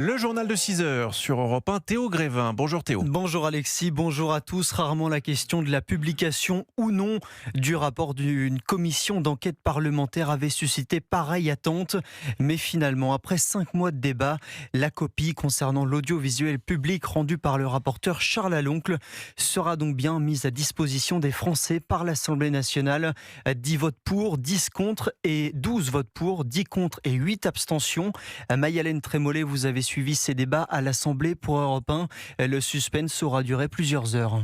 Le journal de 6 heures sur Europe 1, Théo Grévin. Bonjour Théo. Bonjour Alexis, bonjour à tous. Rarement la question de la publication ou non du rapport d'une commission d'enquête parlementaire avait suscité pareille attente. Mais finalement, après 5 mois de débat, la copie concernant l'audiovisuel public rendue par le rapporteur Charles Aloncle sera donc bien mise à disposition des Français par l'Assemblée nationale. 10 votes pour, 10 contre et 12 votes pour, 10 contre et 8 abstentions. Mayalène Trémollet, vous avez suivi ces débats à l'Assemblée pour Europe 1. Le suspense aura duré plusieurs heures.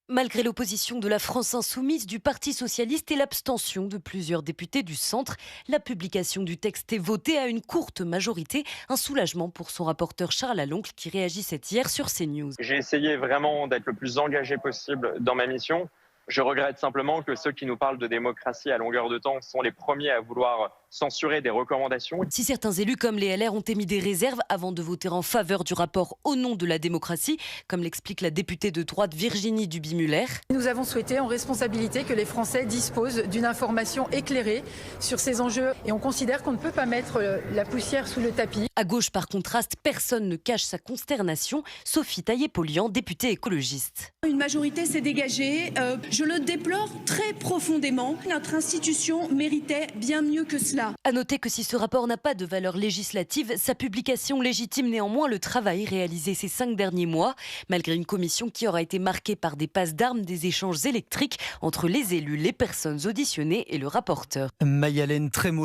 Malgré l'opposition de la France insoumise, du Parti socialiste et l'abstention de plusieurs députés du centre, la publication du texte est votée à une courte majorité. Un soulagement pour son rapporteur Charles Aloncle qui réagissait hier sur CNews. J'ai essayé vraiment d'être le plus engagé possible dans ma mission. Je regrette simplement que ceux qui nous parlent de démocratie à longueur de temps sont les premiers à vouloir censurer des recommandations. Si certains élus comme les LR ont émis des réserves avant de voter en faveur du rapport au nom de la démocratie, comme l'explique la députée de droite Virginie Duby-Muller. Nous avons souhaité en responsabilité que les Français disposent d'une information éclairée sur ces enjeux et on considère qu'on ne peut pas mettre la poussière sous le tapis. À gauche, par contraste, personne ne cache sa consternation. Sophie Taillé-Polian, députée écologiste. Une majorité s'est dégagée. Je le déplore très profondément. Notre institution méritait bien mieux que cela. À noter que si ce rapport n'a pas de valeur législative, sa publication légitime néanmoins le travail réalisé ces 5 derniers mois, malgré une commission qui aura été marquée par des passes d'armes, des échanges électriques entre les élus, les personnes auditionnées et le rapporteur. Mayalène Trémollet.